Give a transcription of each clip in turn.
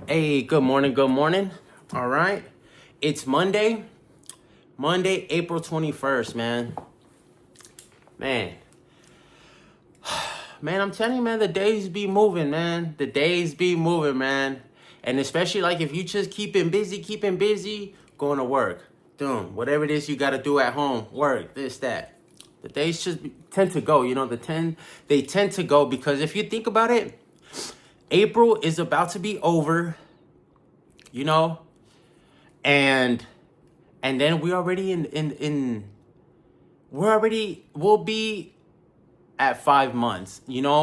Hey, good morning, good morning. All right. It's Monday, April 21st, man. Man, man, I'm telling you, man, the days be moving, man. The days be moving, man. And especially like if you just keeping busy, going to work, doing whatever it is you got to do at home, work, this, that. The days just tend to go, they tend to go because if you think about it, April is about to be over, you know, and then we already in we'll be at 5 months,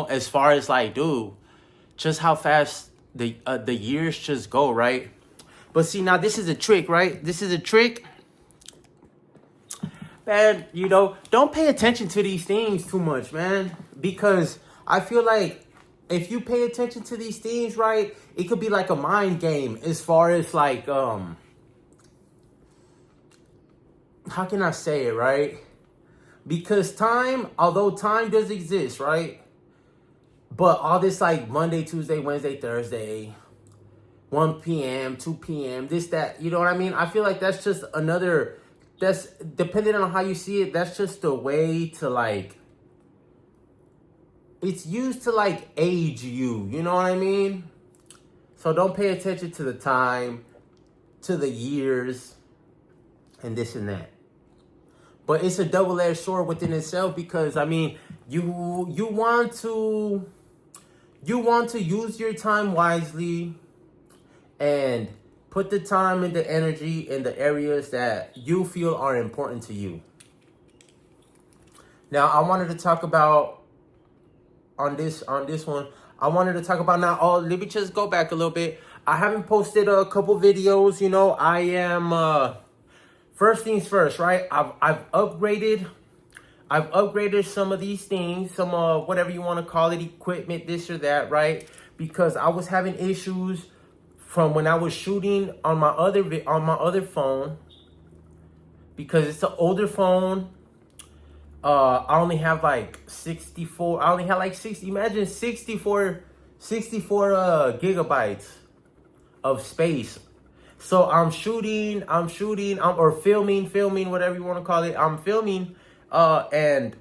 as far as like, dude, just how fast the years just go, right? But see, now this is a trick, right? This is a trick, man. Don't pay attention to these things too much, man, because I feel like if you pay attention to these things, right, it could be like a mind game as far as like how can I say it, right? Because although time does exist, right? But all this like Monday, Tuesday, Wednesday, Thursday, 1 p.m., 2 p.m., this, that, you know what I mean? I feel like that's depending on how you see it, that's just a way to like, it's used to like age you, you know what I mean? So don't pay attention to the time, to the years, and this and that. But it's a double-edged sword within itself because I mean, you want to use your time wisely and put the time and the energy in the areas that you feel are important to you. Now, I wanted to talk about on this one. I wanted to talk about now. Oh, let me just go back a little bit. I haven't posted a couple videos. I am. First things first, right? I've upgraded some of these things, some whatever you want to call it, equipment, this or that, right? Because I was having issues from when I was shooting on my other phone, because it's an older phone. I only have like 64. I only have like 60. Imagine 64 gigabytes of space. So I'm shooting, or filming, whatever you want to call it. I'm filming, and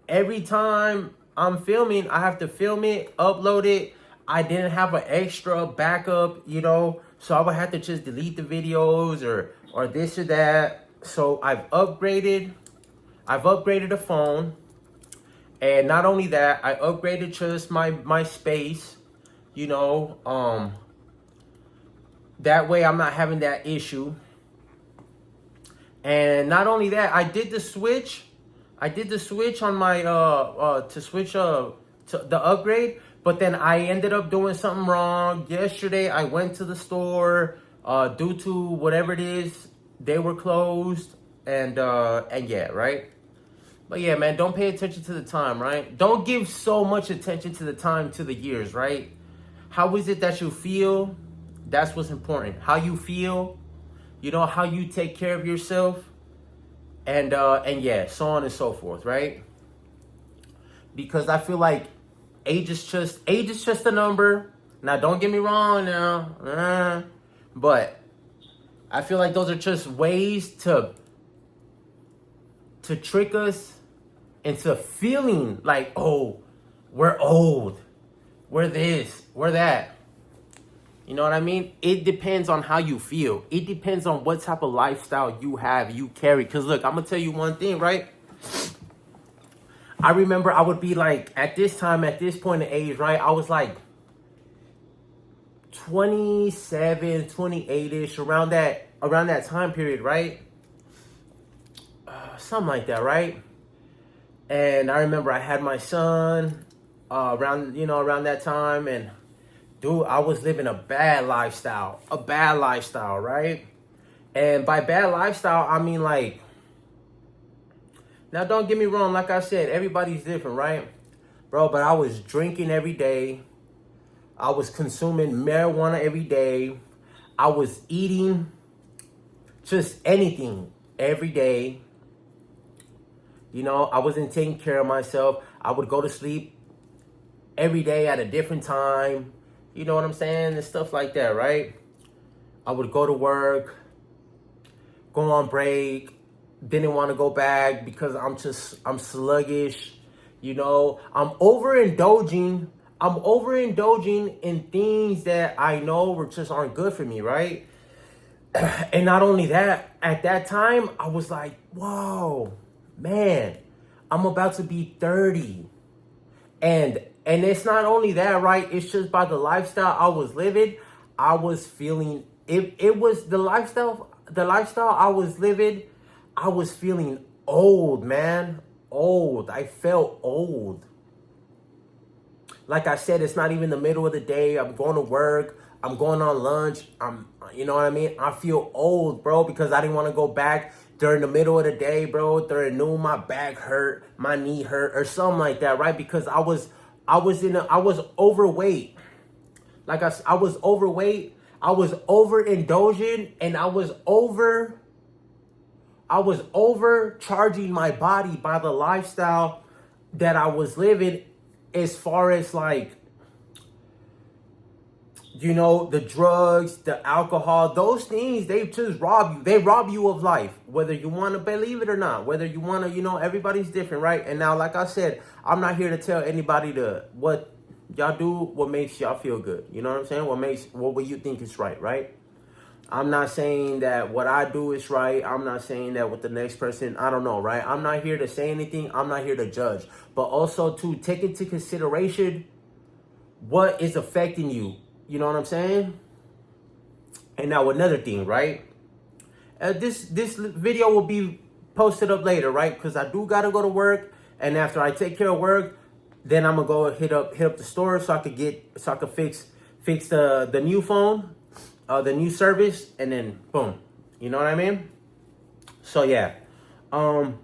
every time I'm filming, I have to film it, upload it. I didn't have an extra backup, so I would have to just delete the videos or this or that. So I've upgraded the phone, and not only that, I upgraded just my space, you know, that way I'm not having that issue. And not only that, I did the switch on my to switch to the upgrade, but then I ended up doing something wrong. Yesterday I went to the store due to whatever it is, they were closed, and yeah, right? But yeah, man, don't pay attention to the time, right? Don't give so much attention to the time, to the years, right? How is it that you feel? That's what's important. How you feel, how you take care of yourself, and yeah, so on and so forth, right? Because I feel like age is just a number. Now, don't get me wrong now, but I feel like those are just ways to trick us into feeling like, oh, we're old, we're this, we're that. You know what I mean? It depends on how you feel. It depends on what type of lifestyle you have, you carry. Because look, I'm going to tell you one thing, right? I remember I would be like, at this point in age, right? I was like 27, 28-ish, around that time period, right? Something like that, right? And I remember I had my son around that time, and dude, I was living a bad lifestyle, right? And by bad lifestyle, I mean like, now don't get me wrong, like I said, everybody's different, right? Bro, but I was drinking every day. I was consuming marijuana every day. I was eating just anything every day. I wasn't taking care of myself. I would go to sleep every day at a different time. You know what I'm saying? And stuff like that, right? I would go to work, go on break, didn't want to go back because I'm sluggish. You know, I'm overindulging in things that I know just aren't good for me, right? And not only that, at that time, I was like, whoa, man, I'm about to be 30. And it's not only that, right? It's just by the lifestyle I was living, I was feeling it was the lifestyle I was living, I was feeling old, man. Old. I felt old. Like I said, it's not even the middle of the day. I'm going to work. I'm going on lunch. You know what I mean? I feel old, bro, because I didn't want to go back during the middle of the day, bro. During noon, my back hurt, my knee hurt, or something like that, right? Because I was overweight. I was overweight. I was overindulging, and I was overcharging my body by the lifestyle that I was living, as far as like, you know, the drugs, the alcohol, those things, they just rob you. They rob you of life, whether you want to believe it or not, whether you want to, you know, everybody's different, right? And now, like I said, I'm not here to tell anybody what y'all do, what makes y'all feel good. You know what I'm saying? What you think is right, right? I'm not saying that what I do is right. I'm not saying that with the next person, I don't know, right? I'm not here to say anything. I'm not here to judge. But also to take into consideration what is affecting you. You know what I'm saying? And now another thing, right? This video will be posted up later, right? Because I do got to go to work. And after I take care of work, then I'm going to go hit up the store so I could fix the new phone. The new service, and then boom, you know what I mean? So yeah, and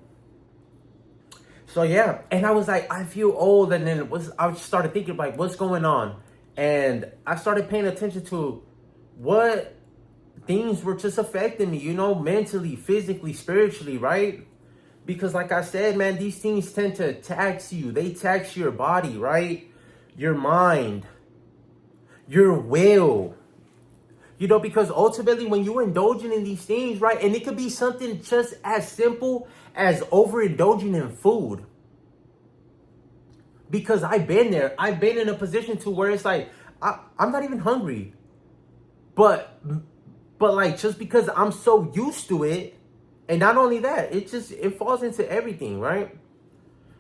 I was like, I feel old, and then I started thinking like, what's going on? And I started paying attention to what things were just affecting me, you know, mentally, physically, spiritually, right? Because like I said, man, these things tend to tax you. They tax your body, right? Your mind, your will. You know, because ultimately when you're indulging in these things, right, and it could be something just as simple as overindulging in food. Because I've been there. I've been in a position to where it's like, I'm not even hungry. But like, just because I'm so used to it, and not only that, it falls into everything, right?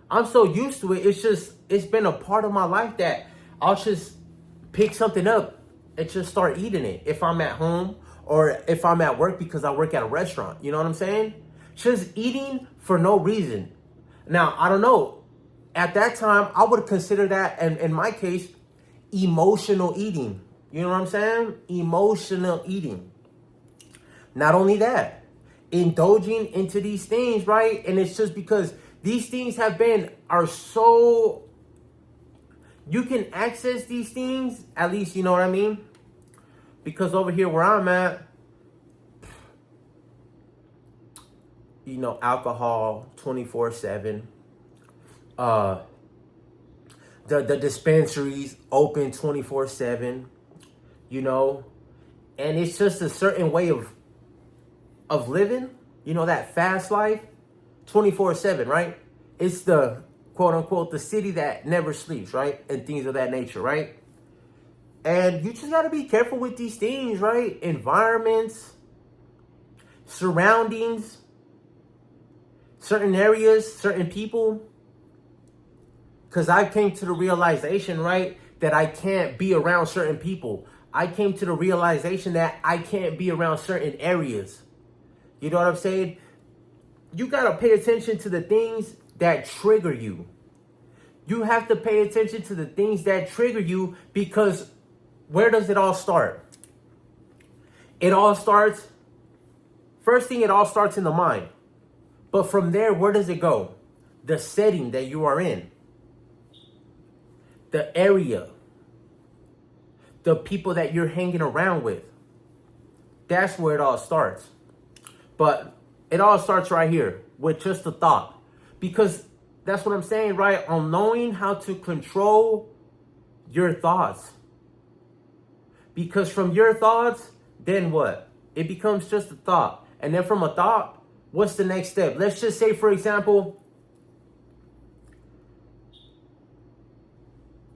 I'm so used to it. It's been a part of my life that I'll just pick something up and just start eating it if I'm at home or if I'm at work, because I work at a restaurant. You know what I'm saying? Just eating for no reason. Now, I don't know. At that time, I would consider that, and in my case, emotional eating. You know what I'm saying? Emotional eating. Not only that, indulging into these things, right? And it's just because these things are so, you can access these things, at least, you know what I mean? Because over here where I'm at, you know, alcohol 24/7. The dispensaries open 24/7, you know, and it's just a certain way of living, you know, that fast life, 24/7, right? It's the quote unquote the city that never sleeps, right? And things of that nature, right? And you just got to be careful with these things, right? Environments, surroundings, certain areas, certain people. Because I came to the realization, right, that I can't be around certain people. I came to the realization that I can't be around certain areas. You know what I'm saying? You got to pay attention to the things that trigger you. You have to pay attention to the things that trigger you, because where does it all start? It all starts in the mind. But from there, where does it go? The setting that you are in. The area. The people that you're hanging around with. That's where it all starts. But it all starts right here with just a thought. Because that's what I'm saying, right? On knowing how to control your thoughts. Because from your thoughts, then what? It becomes just a thought. And then from a thought, what's the next step? Let's just say, for example,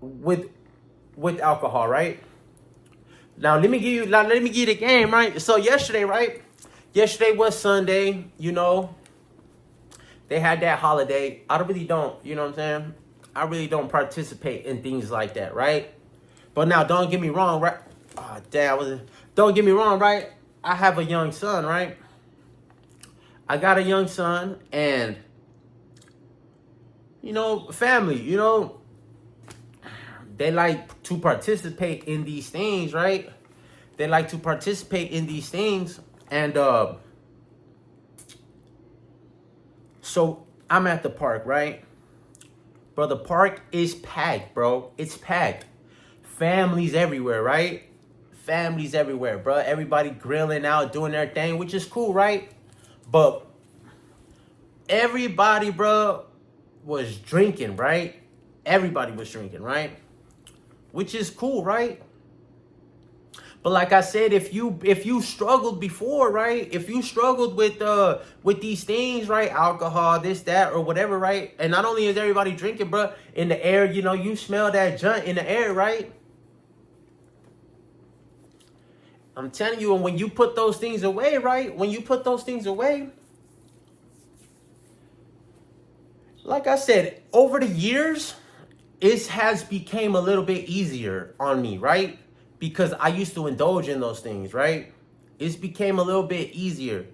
with alcohol, right? Now let me give you the game, right? So yesterday, right? Yesterday was Sunday, you know. They had that holiday. I really don't, you know what I'm saying? I really don't participate in things like that, right? But now don't get me wrong, right? Oh, damn, don't get me wrong, right? I have a young son, right? I got a young son, and you know, family, you know, they like to participate in these things, right? They like to participate in these things. And so I'm at the park, right? Bro, the park is packed, bro. It's packed. Families everywhere, right? Families everywhere, bro. Everybody grilling out, doing their thing, which is cool, right? But everybody, bro, was drinking, right? Everybody was drinking, right? Which is cool, right? But like I said, if you struggled before, right? If you struggled with these things, right? Alcohol, this, that, or whatever, right? And not only is everybody drinking, bro, in the air, you know, you smell that junk in the air, right? I'm telling you, and when you put those things away, right? When you put those things away, like I said, over the years, it has became a little bit easier on me, right? Because I used to indulge in those things, right? It's became a little bit easier.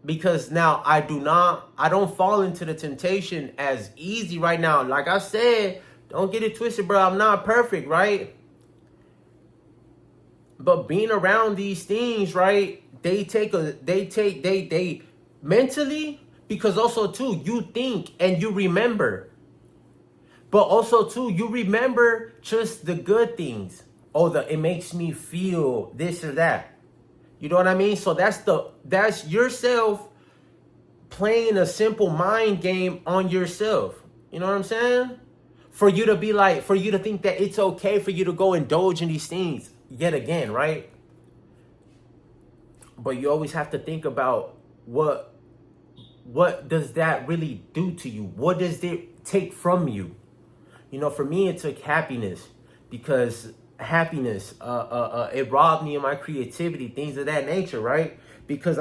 Because now I don't fall into the temptation as easy right now. Like I said, don't get it twisted, bro. I'm not perfect, right? But being around these things, right? They mentally, because also too, you think and you remember. But also too, you remember just the good things. Oh, it makes me feel this or that. You know what I mean? So that's yourself playing a simple mind game on yourself. You know what I'm saying? For you to think that it's okay for you to go indulge in these things yet again, right? But you always have to think about what does that really do to you? What does it take from you? You know, for me, it took happiness, because happiness, it robbed me of my creativity, things of that nature, right? Because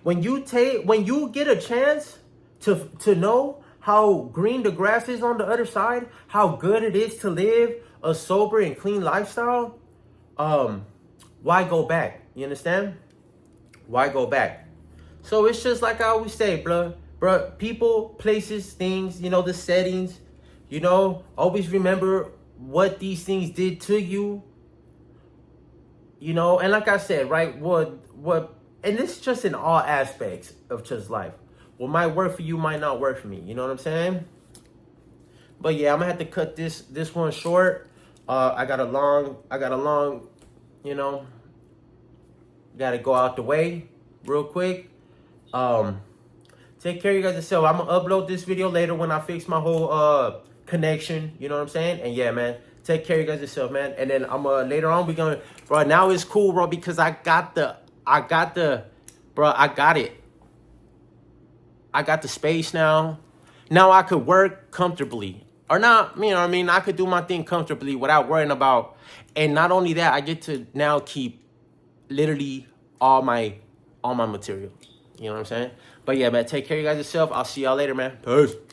when you get a chance to know how green the grass is on the other side, how good it is to live a sober and clean lifestyle, why go back? You understand? Why go back? So it's just like I always say, bro, people, places, things, you know, the settings. You know, always remember what these things did to you. You know, and like I said, right, and this is just in all aspects of just life. What might work for you might not work for me. You know what I'm saying? But yeah, I'm gonna have to cut this one short. I got a long, you know, gotta go out the way real quick. Take care of you guys yourself. I'm gonna upload this video later when I fix my whole connection, you know what I'm saying? And yeah, man, take care of you guys yourself, man. And then I'm later on we're gonna, bro, now it's cool, bro, because I got it. I got the space now. Now I could work comfortably. Or not, you know what I mean? I could do my thing comfortably without worrying about, and not only that, I get to now keep literally all my material. You know what I'm saying? But yeah, man, take care of you guys yourself. I'll see y'all later, man. Peace.